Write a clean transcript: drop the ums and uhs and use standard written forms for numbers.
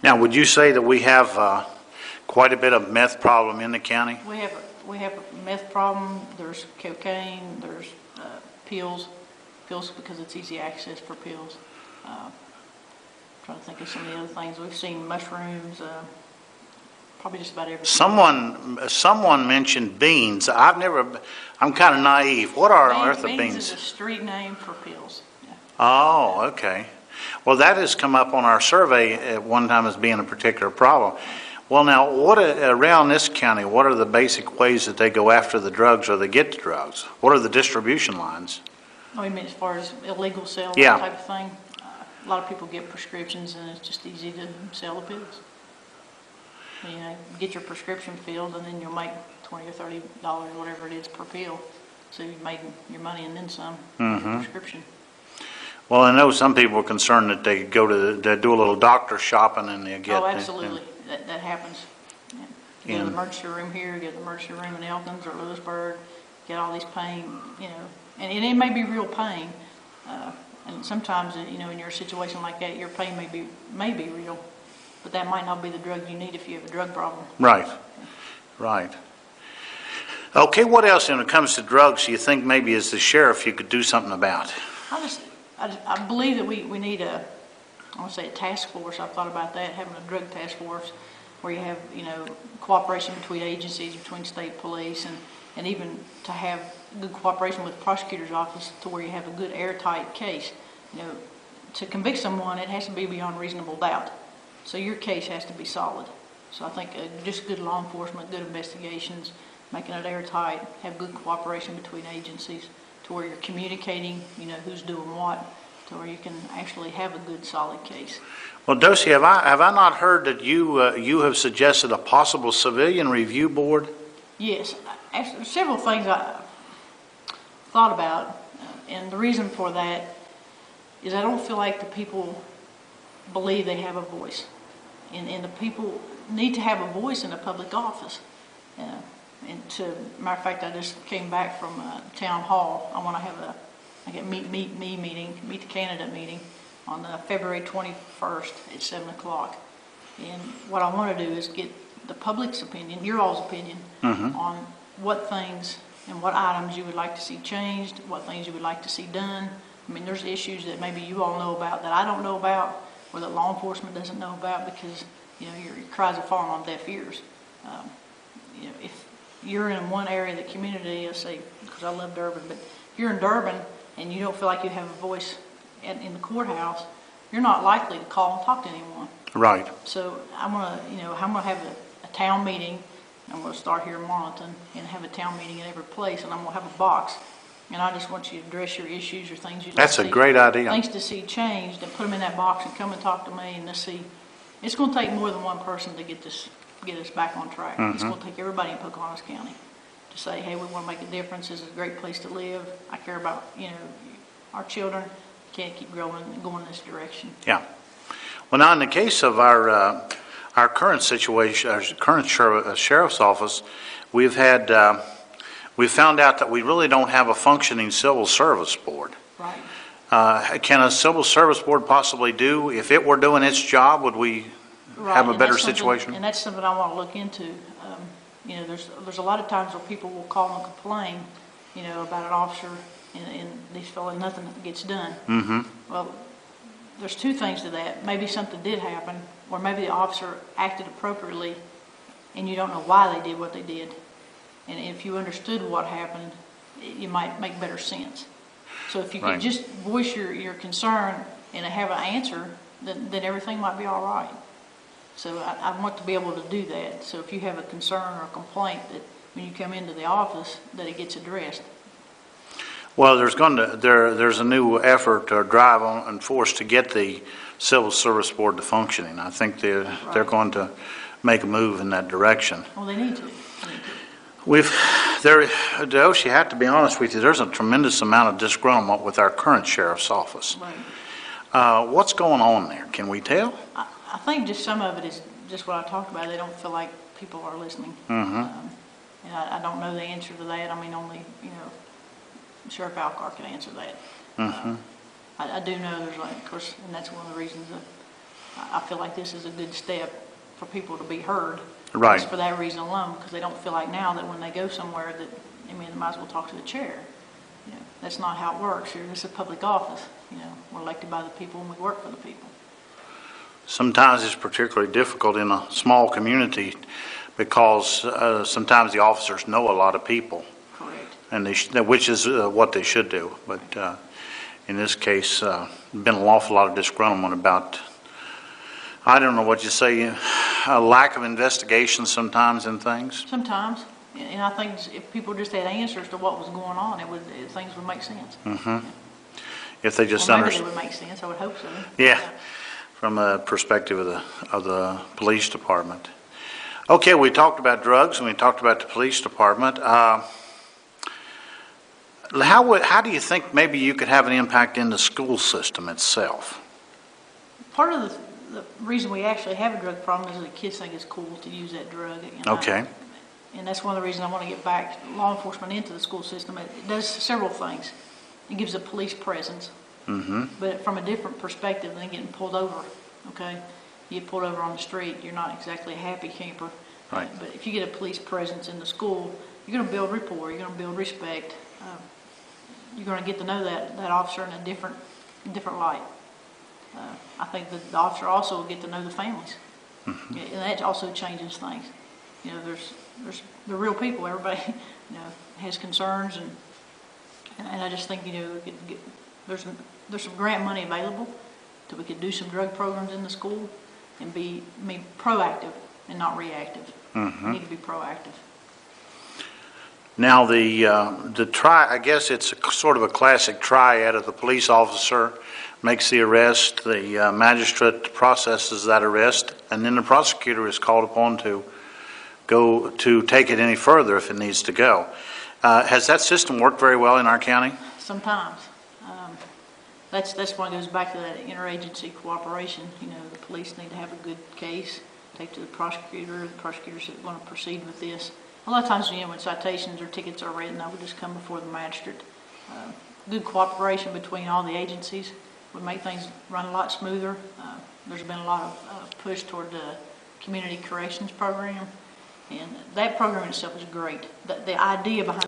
Now, would you say that we have quite a bit of meth problem in the county? We have a meth problem. There's cocaine. There's pills because it's easy access for pills. Trying to think of some of the other things. We've seen mushrooms. Probably just about everything. Someone mentioned beans. I'm kind of naive. What are on earth are beans? Beans is a street name for pills. Yeah. Oh, okay. Well, that has come up on our survey at one time as being a particular problem. Well, now, around this county, what are the basic ways that they go after the drugs or they get the drugs? What are the distribution lines? Oh, you mean as far as illegal sale, yeah, that type of thing? A lot of people get prescriptions, and it's just easy to sell the pills. You know, get your prescription filled, and then you'll make $20 or $30, whatever it is, per pill. So you've made your money and then some. Mm-hmm. Prescription. Well, I know some people are concerned that they they do a little doctor shopping and they get. Oh, absolutely, that happens. Yeah. You go to the emergency room here, you go to the emergency room in Elkins or Lewisburg, get all these pain, you know, and it may be real pain. And sometimes, you know, in your situation like that, your pain may be real, but that might not be the drug you need if you have a drug problem. Right, right. Okay, what else when it comes to drugs do you think maybe as the sheriff you could do something about? I believe that we need I want to say a task force. I've thought about that, having a drug task force where you have, you know, cooperation between agencies, between state police, and even to have good cooperation with the prosecutor's office to where you have a good airtight case. You know, to convict someone, it has to be beyond reasonable doubt. So your case has to be solid. So I think just good law enforcement, good investigations, making it airtight, have good cooperation between agencies to where you're communicating, you know, who's doing what, to where you can actually have a good solid case. Well, Doshia, have I not heard that you have suggested a possible civilian review board? Yes, actually, several things I thought about, and the reason for that is I don't feel like the people believe they have a voice, and the people need to have a voice in a public office. And matter of fact, I just came back from town hall. I want to have a meet the candidate meeting on February 21st at 7 o'clock. And what I want to do is get the public's opinion, your all's opinion, on what things and what items you would like to see changed, what things you would like to see done. I mean, there's issues that maybe you all know about that I don't know about, or that law enforcement doesn't know about because, you know, your cries are falling on deaf ears. You know, if you're in one area of the community, let's say, because I love Durban, but if you're in Durban and you don't feel like you have a voice in the courthouse, you're not likely to call and talk to anyone. Right. So I'm going to have a town meeting. I'm going to start here in Marlington and have a town meeting in every place, and I'm going to have a box. And I just want you to address your issues or things you'd like to see. That's a great idea. Things to see changed, and put them in that box and come and talk to me, and let's see. It's going to take more than one person to get us back on track. It's going to take everybody in Pocahontas County to say, hey, we want to make a difference. This is a great place to live. I care about, you know, our children. Can't keep growing and going in this direction. Yeah. Well, now in the case of our current situation, our current sheriff's office, we found out that we really don't have a functioning civil service board. Right. Can a civil service board possibly do, if it were doing its job, would we have a better situation? And that's something I want to look into. You know, there's a lot of times where people will call and complain, you know, about an officer and they feel like nothing gets done. Mm-hmm. Well, there's two things to that. Maybe something did happen, or maybe the officer acted appropriately and you don't know why they did what they did. And if you understood what happened, you might make better sense. So if you could just voice your concern and have an answer, then everything might be all right. So I want to be able to do that. So if you have a concern or a complaint, that when you come into the office, that it gets addressed. Well, there's a new effort or drive and force to get the Civil Service Board to functioning. I think they're going to make a move in that direction. Well, they need to. Doshia, have to be honest with you, there's a tremendous amount of disgruntlement with our current sheriff's office. Right. What's going on there? Can we tell? I think just some of it is just what I talked about. They don't feel like people are listening. Mm-hmm. And I don't know the answer to that. I mean, only, you know, Sheriff Alcar can answer that. Mm-hmm. I do know there's, like, of course, and that's one of the reasons that I feel like this is a good step for people to be heard. Right. Just for that reason alone, because they don't feel like now that when they go somewhere that, I mean, they might as well talk to the chair. You know, that's not how it works here. This is a public office. You know, we're elected by the people and we work for the people. Sometimes it's particularly difficult in a small community because sometimes the officers know a lot of people. Correct. And which is what they should do. But in this case, been an awful lot of disgruntlement about, I don't know what you say, a lack of investigation sometimes in things. Sometimes. And I think if people just had answers to what was going on, things would make sense. Mm-hmm. If they just maybe understand. They would make sense. I would hope so. Yeah. From a perspective of the police department. Okay, we talked about drugs and we talked about the police department. How do you think maybe you could have an impact in the school system itself? Part of the reason we actually have a drug problem is that kids think it's cool to use that drug. Okay. And that's one of the reasons I want to get back law enforcement into the school system. It does several things. It gives a police presence, but from a different perspective than getting pulled over. Okay, you get pulled over on the street, you're not exactly a happy camper. Right. But if you get a police presence in the school, you're going to build rapport. You're going to build respect. You're going to get to know that officer in a different light. I think that the officer also will get to know the families, and that also changes things. You know, they're real people. Everybody, you know, has concerns, and I just think, you know, there's some grant money available, so we could do some drug programs in the school and be proactive and not reactive. We need to be proactive. Now I guess it's sort of a classic triad of the police officer makes the arrest, the magistrate processes that arrest, and then the prosecutor is called upon to go to take it any further if it needs to go. Has that system worked very well in our county? Sometimes. That's why it goes back to that interagency cooperation. You know, the police need to have a good case, take to the prosecutor says we're going to proceed with this. A lot of times, you know, when citations or tickets are written, I would just come before the magistrate. Good cooperation between all the agencies would make things run a lot smoother. There's been a lot of push toward the community corrections program, and that program itself is great. The idea behind